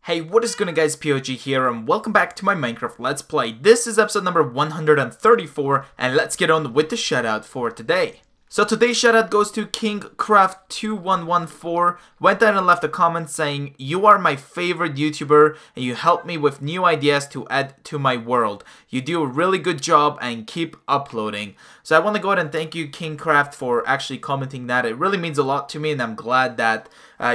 Hey, what is going on guys, POG here, and welcome back to my Minecraft Let's Play. This is episode number 134, and let's get on with the shoutout for today. So today's shoutout goes to KingCraft2114, went down and left a comment saying, "You are my favorite YouTuber, and you help me with new ideas to add to my world. You do a really good job, and keep uploading." So I want to go ahead and thank you, KingCraft, for actually commenting that. It really means a lot to me, and I'm glad that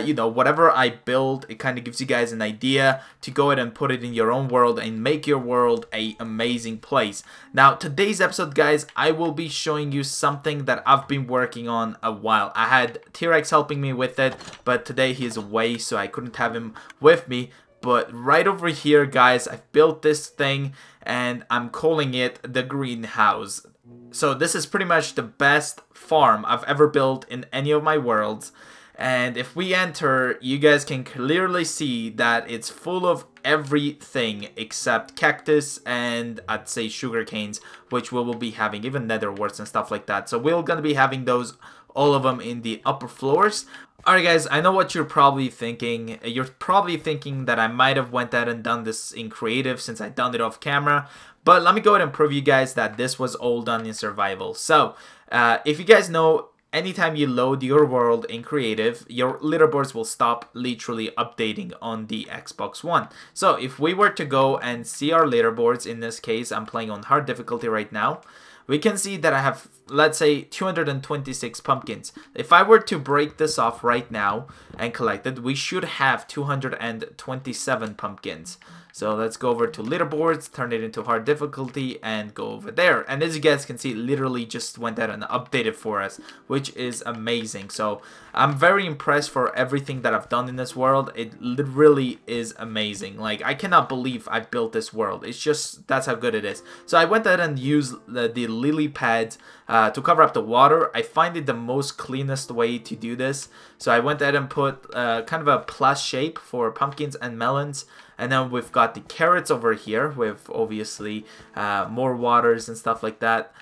you know, whatever I build, it kind of gives you guys an idea to go ahead and put it in your own world and make your world an amazing place. Now, today's episode, guys, I will be showing you something that I've been working on a while. I had T-Rex helping me with it, but today he is away, so I couldn't have him with me. But right over here, guys, I've built this thing, and I'm calling it the greenhouse. So this is pretty much the best farm I've ever built in any of my worlds. And if we enter, you guys can clearly see that it's full of everything except cactus and I'd say sugar canes, which we will be having, even nether warts and stuff like that. So we're gonna be having those, all of them, in the upper floors. Alright guys, I know what you're probably thinking. You're probably thinking that I might have went out and done this in creative since I done it off camera. But let me go ahead and prove you guys that this was all done in survival. So, if you guys know, anytime you load your world in creative, your leaderboards will stop literally updating on the Xbox One. So if we were to go and see our leaderboards, in this case I'm playing on hard difficulty right now, we can see that I have, let's say, 226 pumpkins. If I were to break this off right now and collect it, we should have 227 pumpkins. So let's go over to leaderboards, turn it into hard difficulty, and go over there. And as you guys can see, it literally just went out and updated for us, which is amazing. So I'm very impressed for everything that I've done in this world. It really is amazing. Like, I cannot believe I've built this world. It's just, that's how good it is. So I went out and used the lily pads to cover up the water. I find it the most cleanest way to do this. So I went out and put kind of a plus shape for pumpkins and melons. And then we've got the carrots over here with obviously more waters and stuff like that,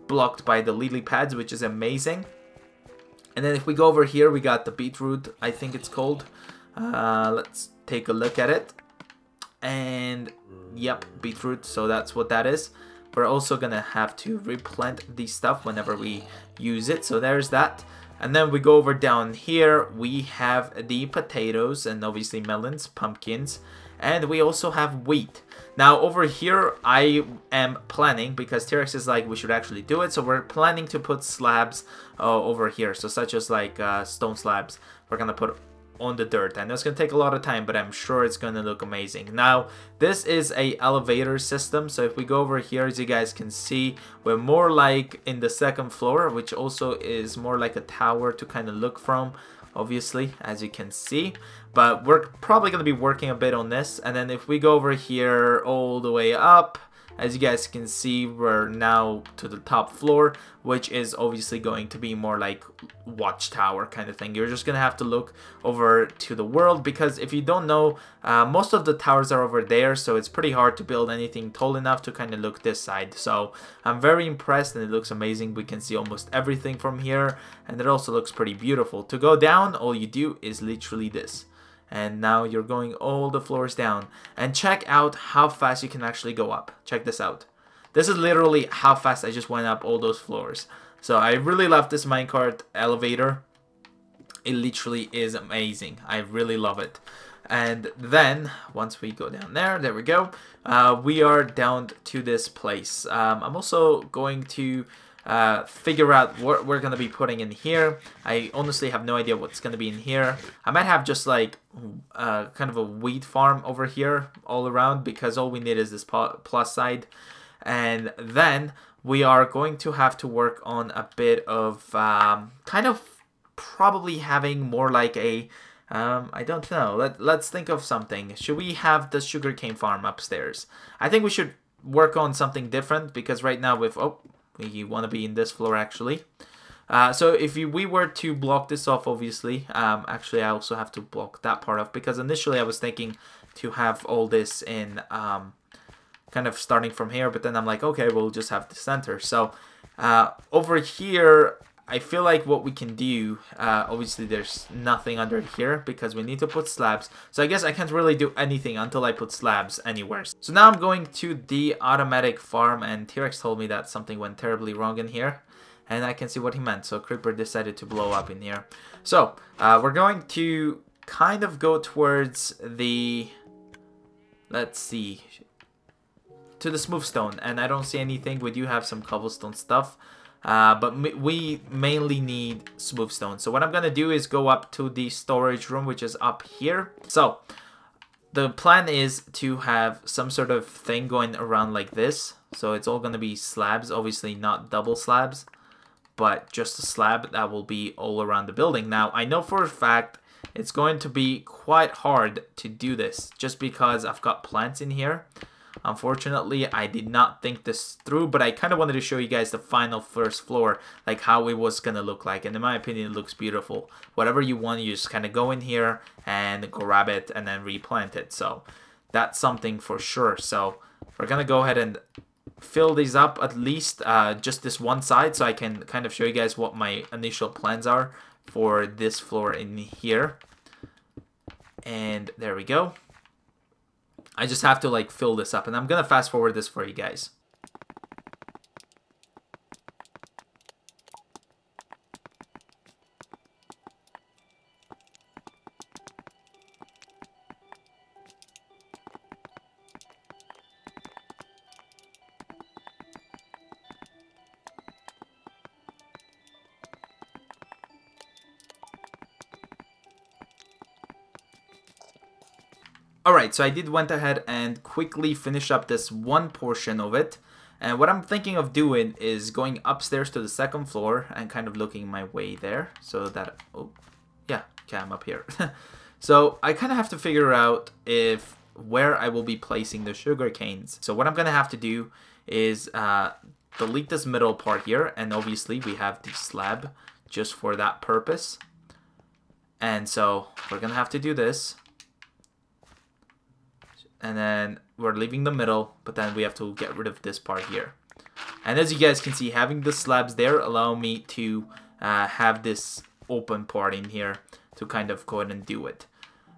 blocked by the lily pads, which is amazing. And then if we go over here, we got the beetroot, I think it's called. Let's take a look at it. And yep, beetroot, so that's what that is. We're also gonna have to replant the stuff whenever we use it, so there's that. And then we go over down here, we have the potatoes and obviously melons, pumpkins, and we also have wheat. Now over here I am planning, because T-Rex is like we should actually do it, so we're planning to put slabs over here, so such as like stone slabs we're gonna put on the dirt. And it's gonna take a lot of time, but I'm sure it's gonna look amazing. Now this is a elevator system, so if we go over here, as you guys can see, we're more like in the second floor, which also is more like a tower to kind of look from, obviously, as you can see. But we're probably gonna be working a bit on this. And then if we go over here all the way up, as you guys can see, we're now to the top floor, which is obviously going to be more like watchtower kind of thing. You're just gonna have to look over to the world, because if you don't know, most of the towers are over there, so it's pretty hard to build anything tall enough to kind of look this side. So I'm very impressed, and it looks amazing. We can see almost everything from here, and it also looks pretty beautiful. To go down, all you do is literally this. And now you're going all the floors down. And check out how fast you can actually go up. Check this out. This is literally how fast I just went up all those floors. So I really love this minecart elevator. It literally is amazing. I really love it. And then once we go down there we go. We are down to this place. I'm also going to figure out what we're gonna be putting in here. I honestly have no idea what's gonna be in here. I might have just like kind of a wheat farm over here all around, because all we need is this plus side. And then we are going to have to work on a bit of kind of probably having more like a I don't know, let's think of something. Should we have the sugarcane farm upstairs? I think we should work on something different, because right now with we want to be in this floor actually. So if we were to block this off, obviously, actually I also have to block that part off, because initially I was thinking to have all this in kind of starting from here, but then I'm like, okay, we'll just have the center. So over here I feel like what we can do, obviously there's nothing under here because we need to put slabs. So I guess I can't really do anything until I put slabs anywhere. So now I'm going to the automatic farm, and T-Rex told me that something went terribly wrong in here. And I can see what he meant. So Creeper decided to blow up in here. So we're going to kind of go towards the, let's see, to the smooth stone. And I don't see anything. We do have some cobblestone stuff. But we mainly need smooth stone. So what I'm going to do is go up to the storage room, which is up here. So the plan is to have some sort of thing going around like this. So it's all going to be slabs, obviously not double slabs, but just a slab that will be all around the building. Now, I know for a fact it's going to be quite hard to do this just because I've got plants in here. Unfortunately, I did not think this through, but I kind of wanted to show you guys the final first floor, like how it was going to look like. And in my opinion, it looks beautiful. Whatever you want, you just kind of go in here and grab it and then replant it. So that's something for sure. So we're going to go ahead and fill these up, at least just this one side, so I can kind of show you guys what my initial plans are for this floor in here. And there we go. I just have to like fill this up, and I'm gonna fast forward this for you guys. Alright, so I went ahead and quickly finish up this one portion of it. And what I'm thinking of doing is going upstairs to the second floor and kind of looking my way there. So that, oh, yeah, okay, I'm up here. So I kind of have to figure out where I will be placing the sugar canes. So what I'm going to have to do is delete this middle part here. And obviously we have the slab just for that purpose. And so we're going to have to do this. And then we're leaving the middle, but then we have to get rid of this part here. And as you guys can see, having the slabs there allow me to have this open part in here to kind of go ahead and do it.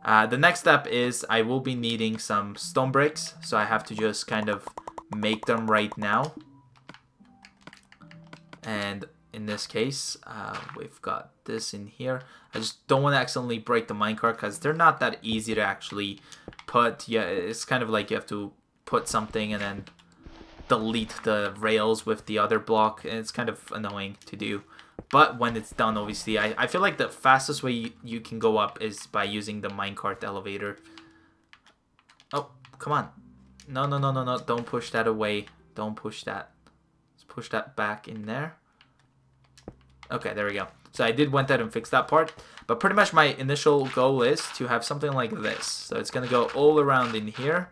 The next step is I will be needing some stone bricks, so I have to just kind of make them right now. And in this case, we've got this in here. I just don't want to accidentally break the minecart because they're not that easy to actually put. Yeah, it's kind of like you have to put something and then delete the rails with the other block, and it's kind of annoying to do. But when it's done, obviously, I feel like the fastest way you can go up is by using the minecart elevator. Oh, come on. No, no, no, no, no. Don't push that away. Don't push that. Let's push that back in there. Okay, there we go. So I went ahead and fixed that part. But pretty much my initial goal is to have something like this. So it's going to go all around in here.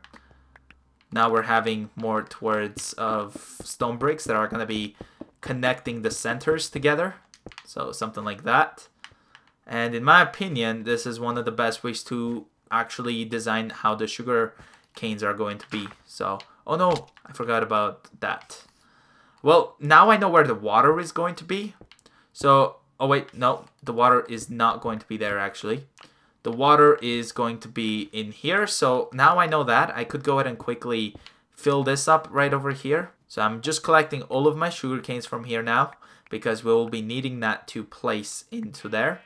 Now we're having more towards of stone bricks that are going to be connecting the centers together. So something like that. And in my opinion, this is one of the best ways to actually design how the sugar canes are going to be. So, oh no, I forgot about that. Well, now I know where the water is going to be. So, oh wait, no, the water is not going to be there actually. The water is going to be in here. So now I know that. I could go ahead and quickly fill this up right over here. So I'm just collecting all of my sugar canes from here now, because we will be needing that to place into there.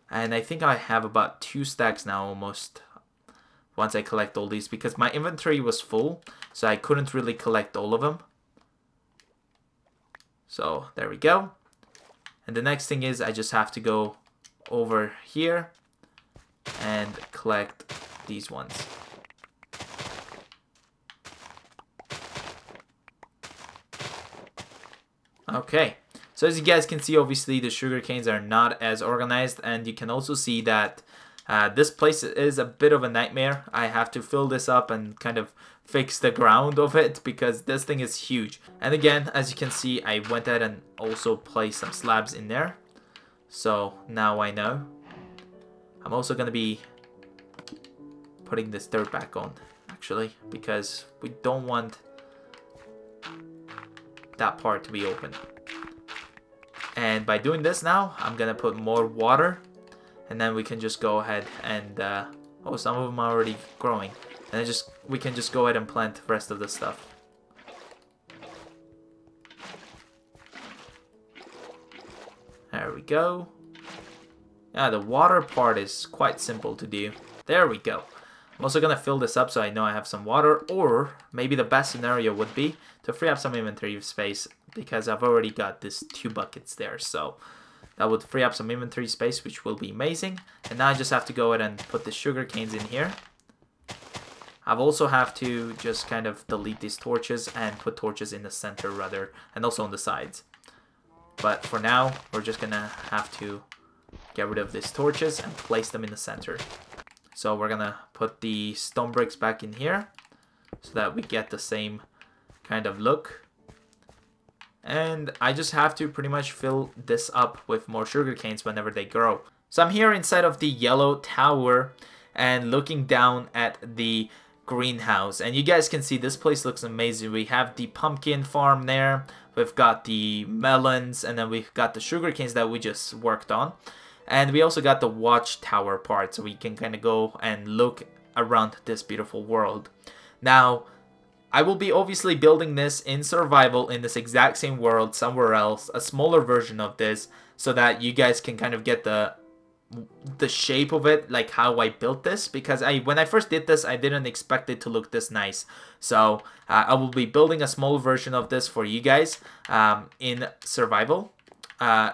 And I think I have about 2 stacks now almost, once I collect all these, because my inventory was full, so I couldn't really collect all of them. So there we go. And the next thing is I just have to go over here and collect these ones. Okay, so as you guys can see, obviously the sugar canes are not as organized, and you can also see that this place is a bit of a nightmare. I have to fill this up and kind of fix the ground of it because this thing is huge. And again, as you can see, I went ahead and also placed some slabs in there. So now I know. I'm also going to be putting this dirt back on, actually, because we don't want that part to be open. And by doing this now, I'm gonna put more water, and then we can just go ahead and oh, some of them are already growing, and then we can just go ahead and plant the rest of the stuff. There we go. Yeah, the water part is quite simple to do. There we go. I'm also gonna fill this up so I know I have some water, or maybe the best scenario would be to free up some inventory space, because I've already got these 2 buckets there, so that would free up some inventory space, which will be amazing. And now I just have to go ahead and put the sugar canes in here. I've also have to just kind of delete these torches and put torches in the center rather, and also on the sides. But for now, we're just gonna have to get rid of these torches and place them in the center. So we're gonna put the stone bricks back in here so that we get the same kind of look. And I just have to pretty much fill this up with more sugar canes whenever they grow. So I'm here inside of the yellow tower and looking down at the greenhouse, and you guys can see this place looks amazing. We have the pumpkin farm there, we've got the melons, and then we've got the sugar canes that we just worked on. And we also got the watchtower part, so we can kind of go and look around this beautiful world. Now, I will be obviously building this in survival in this exact same world somewhere else, a smaller version of this, so that you guys can kind of get the shape of it, like how I built this, because when I first did this, I didn't expect it to look this nice. So I will be building a small version of this for you guys in survival.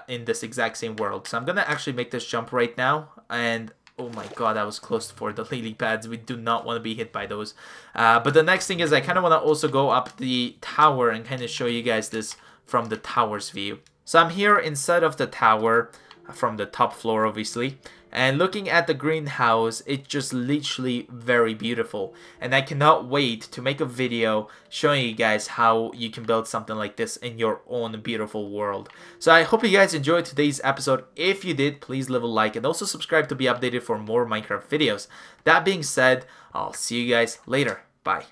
In this exact same world. So I'm gonna actually make this jump right now, and oh my god, that was close for the lily pads. We do not want to be hit by those. But the next thing is I kind of want to also go up the tower and kind of show you guys this from the tower's view. So I'm here inside of the tower from the top floor, obviously, and looking at the greenhouse, it's just literally very beautiful, and I cannot wait to make a video showing you guys how you can build something like this in your own beautiful world. So I hope you guys enjoyed today's episode. If you did, please leave a like and also subscribe to be updated for more Minecraft videos. That being said, I'll see you guys later. Bye.